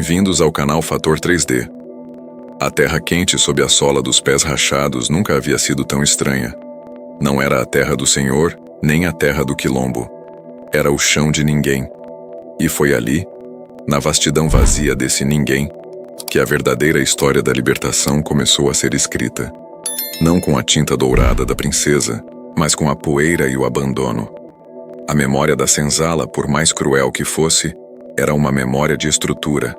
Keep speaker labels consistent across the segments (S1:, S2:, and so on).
S1: Bem-vindos ao canal Fator 3D. A terra quente sob a sola dos pés rachados nunca havia sido tão estranha. Não era a terra do Senhor, nem a terra do quilombo. Era o chão de ninguém. E foi ali, na vastidão vazia desse ninguém, que a verdadeira história da libertação começou a ser escrita. Não com a tinta dourada da princesa, mas com a poeira e o abandono. A memória da senzala, por mais cruel que fosse, era uma memória de estrutura.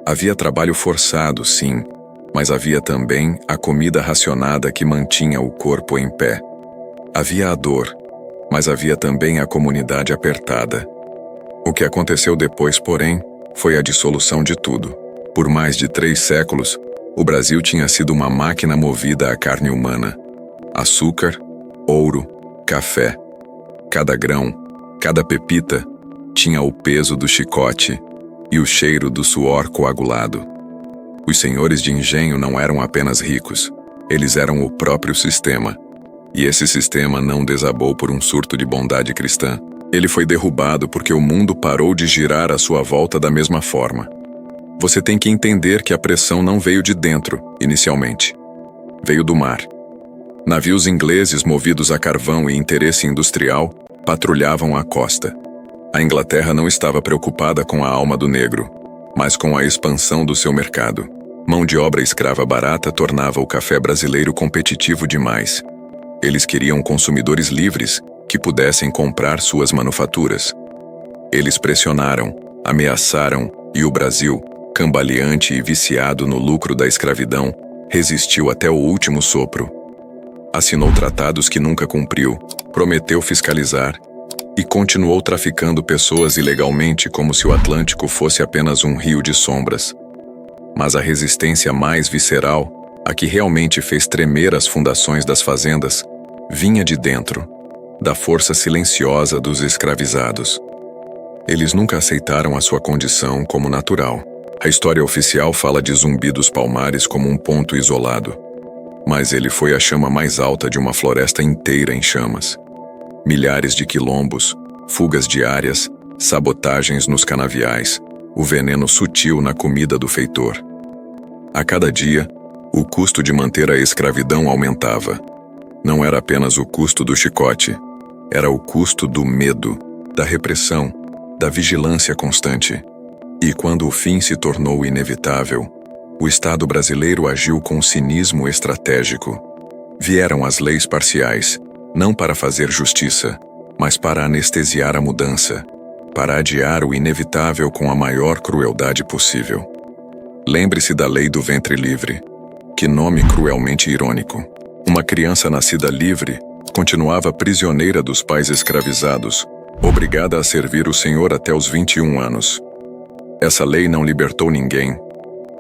S1: Havia trabalho forçado, sim, mas havia também a comida racionada que mantinha o corpo em pé. Havia a dor, mas havia também a comunidade apertada. O que aconteceu depois, porém, foi a dissolução de tudo. Por mais de 3 séculos, o Brasil tinha sido uma máquina movida à carne humana. Açúcar, ouro, café. Cada grão, cada pepita, tinha o peso do chicote e o cheiro do suor coagulado. Os senhores de engenho não eram apenas ricos, eles eram o próprio sistema. E esse sistema não desabou por um surto de bondade cristã. Ele foi derrubado porque o mundo parou de girar à sua volta da mesma forma. Você tem que entender que a pressão não veio de dentro, inicialmente. Veio do mar. Navios ingleses movidos a carvão e interesse industrial patrulhavam a costa. A Inglaterra não estava preocupada com a alma do negro, mas com a expansão do seu mercado. Mão de obra escrava barata tornava o café brasileiro competitivo demais. Eles queriam consumidores livres que pudessem comprar suas manufaturas. Eles pressionaram, ameaçaram e o Brasil, cambaleante e viciado no lucro da escravidão, resistiu até o último sopro. Assinou tratados que nunca cumpriu, prometeu fiscalizar e continuou traficando pessoas ilegalmente como se o Atlântico fosse apenas um rio de sombras. Mas a resistência mais visceral, a que realmente fez tremer as fundações das fazendas, vinha de dentro, da força silenciosa dos escravizados. Eles nunca aceitaram a sua condição como natural. A história oficial fala de Zumbi dos Palmares como um ponto isolado. Mas ele foi a chama mais alta de uma floresta inteira em chamas. Milhares de quilombos, fugas diárias, sabotagens nos canaviais, o veneno sutil na comida do feitor. A cada dia, o custo de manter a escravidão aumentava. Não era apenas o custo do chicote, era o custo do medo, da repressão, da vigilância constante. E quando o fim se tornou inevitável, o Estado brasileiro agiu com cinismo estratégico. Vieram as leis parciais, não para fazer justiça, mas para anestesiar a mudança, para adiar o inevitável com a maior crueldade possível. Lembre-se da lei do ventre livre. Que nome cruelmente irônico. Uma criança nascida livre continuava prisioneira dos pais escravizados, obrigada a servir o Senhor até os 21 anos. Essa lei não libertou ninguém.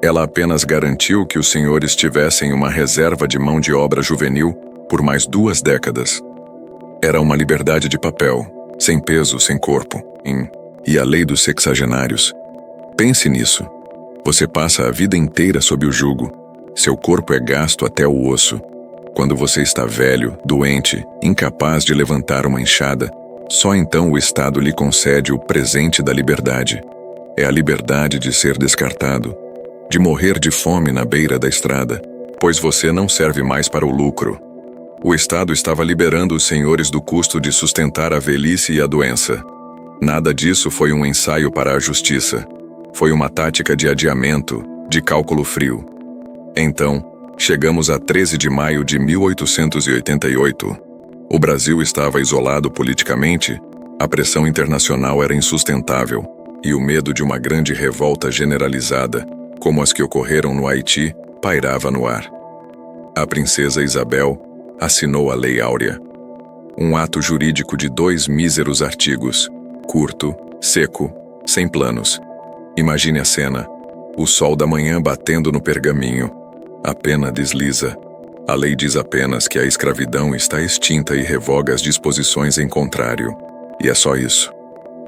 S1: Ela apenas garantiu que os senhores tivessem uma reserva de mão de obra juvenil por mais 2 décadas. Era uma liberdade de papel, sem peso, sem corpo. E a lei dos sexagenários. Pense nisso. Você passa a vida inteira sob o jugo. Seu corpo é gasto até o osso. Quando você está velho, doente, incapaz de levantar uma enxada, só então o Estado lhe concede o presente da liberdade. É a liberdade de ser descartado, de morrer de fome na beira da estrada, pois você não serve mais para o lucro. O Estado estava liberando os senhores do custo de sustentar a velhice e a doença. Nada disso foi um ensaio para a justiça. Foi uma tática de adiamento, de cálculo frio. Então, chegamos a 13 de maio de 1888. O Brasil estava isolado politicamente, a pressão internacional era insustentável, e o medo de uma grande revolta generalizada, como as que ocorreram no Haiti, pairava no ar. A princesa Isabel assinou a Lei Áurea. Um ato jurídico de 2 míseros artigos, curto, seco, sem planos. Imagine a cena, o sol da manhã batendo no pergaminho. A pena desliza. A lei diz apenas que a escravidão está extinta e revoga as disposições em contrário. E é só isso.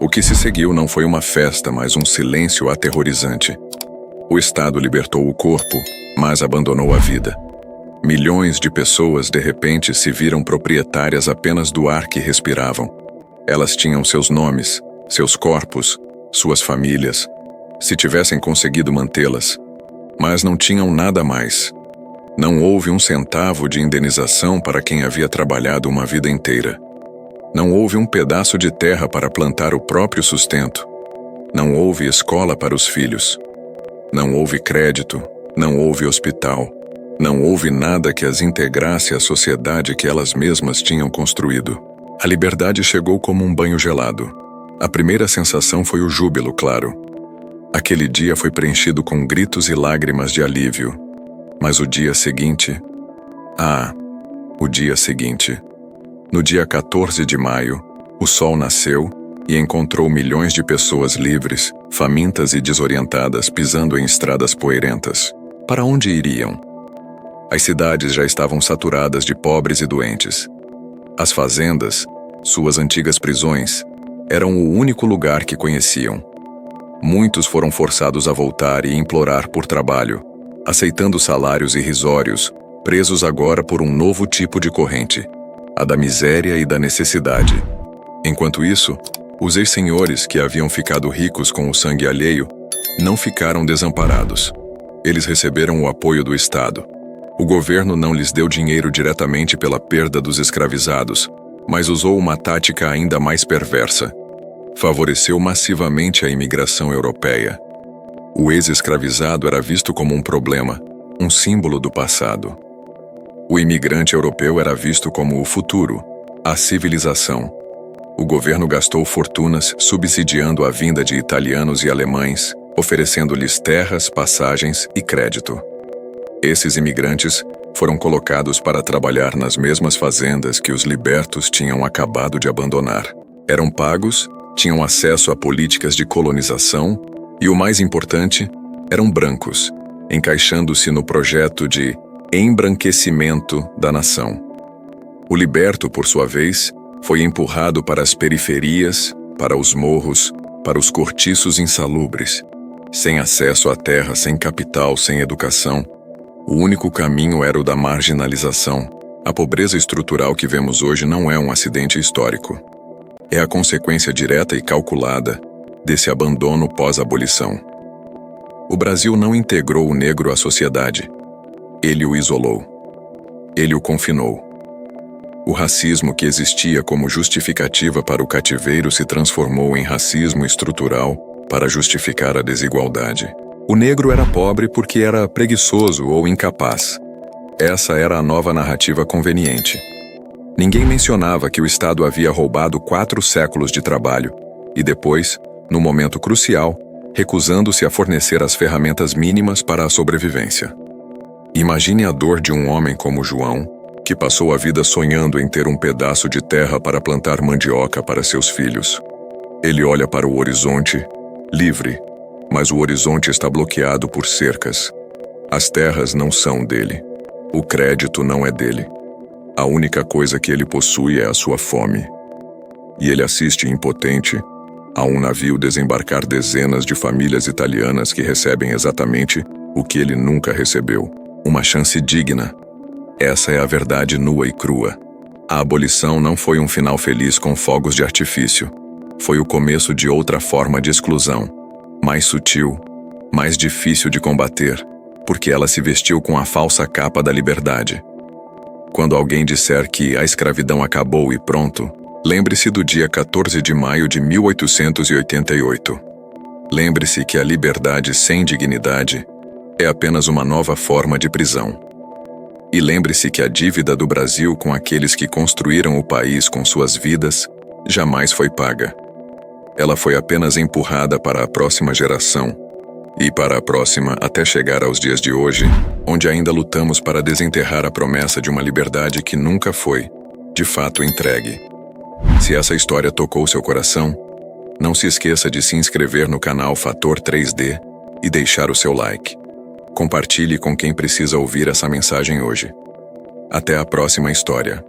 S1: O que se seguiu não foi uma festa, mas um silêncio aterrorizante. O Estado libertou o corpo, mas abandonou a vida. Milhões de pessoas, de repente, se viram proprietárias apenas do ar que respiravam. Elas tinham seus nomes, seus corpos, suas famílias. se tivessem conseguido mantê-las, mas não tinham nada mais. Não houve um centavo de indenização para quem havia trabalhado uma vida inteira. Não houve um pedaço de terra para plantar o próprio sustento. Não houve escola para os filhos. Não houve crédito, não houve hospital. Não houve nada que as integrasse à sociedade que elas mesmas tinham construído. A liberdade chegou como um banho gelado. A primeira sensação foi o júbilo, claro. Aquele dia foi preenchido com gritos e lágrimas de alívio. Mas o dia seguinte... o dia seguinte. No dia 14 de maio, o sol nasceu e encontrou milhões de pessoas livres, famintas e desorientadas, pisando em estradas poeirentas. Para onde iriam? As cidades já estavam saturadas de pobres e doentes. As fazendas, suas antigas prisões, eram o único lugar que conheciam. Muitos foram forçados a voltar e implorar por trabalho, aceitando salários irrisórios, presos agora por um novo tipo de corrente, a da miséria e da necessidade. Enquanto isso, os ex-senhores que haviam ficado ricos com o sangue alheio não ficaram desamparados. Eles receberam o apoio do Estado. O governo não lhes deu dinheiro diretamente pela perda dos escravizados, mas usou uma tática ainda mais perversa. Favoreceu massivamente a imigração europeia. O ex-escravizado era visto como um problema, um símbolo do passado. O imigrante europeu era visto como o futuro, a civilização. O governo gastou fortunas subsidiando a vinda de italianos e alemães, oferecendo-lhes terras, passagens e crédito. Esses imigrantes foram colocados para trabalhar nas mesmas fazendas que os libertos tinham acabado de abandonar. Eram pagos, tinham acesso a políticas de colonização e, o mais importante, eram brancos, encaixando-se no projeto de embranquecimento da nação. O liberto, por sua vez, foi empurrado para as periferias, para os morros, para os cortiços insalubres. Sem acesso à terra, sem capital, sem educação, o único caminho era o da marginalização. A pobreza estrutural que vemos hoje não é um acidente histórico. É a consequência direta e calculada desse abandono pós-abolição. O Brasil não integrou o negro à sociedade. Ele o isolou. Ele o confinou. O racismo que existia como justificativa para o cativeiro se transformou em racismo estrutural para justificar a desigualdade. O negro era pobre porque era preguiçoso ou incapaz. Essa era a nova narrativa conveniente. Ninguém mencionava que o Estado havia roubado 4 séculos de trabalho e depois, no momento crucial, recusando-se a fornecer as ferramentas mínimas para a sobrevivência. Imagine a dor de um homem como João, que passou a vida sonhando em ter um pedaço de terra para plantar mandioca para seus filhos. Ele olha para o horizonte, livre, mas o horizonte está bloqueado por cercas. As terras não são dele. O crédito não é dele. A única coisa que ele possui é a sua fome. E ele assiste impotente a um navio desembarcar dezenas de famílias italianas que recebem exatamente o que ele nunca recebeu. Uma chance digna. Essa é a verdade nua e crua. A abolição não foi um final feliz com fogos de artifício. Foi o começo de outra forma de exclusão. Mais sutil, mais difícil de combater, porque ela se vestiu com a falsa capa da liberdade. Quando alguém disser que a escravidão acabou e pronto, lembre-se do dia 14 de maio de 1888. Lembre-se que a liberdade sem dignidade é apenas uma nova forma de prisão. E lembre-se que a dívida do Brasil com aqueles que construíram o país com suas vidas jamais foi paga. Ela foi apenas empurrada para a próxima geração, e para a próxima até chegar aos dias de hoje, onde ainda lutamos para desenterrar a promessa de uma liberdade que nunca foi, de fato, entregue. Se essa história tocou seu coração, não se esqueça de se inscrever no canal Fator 3D e deixar o seu like. Compartilhe com quem precisa ouvir essa mensagem hoje. Até a próxima história.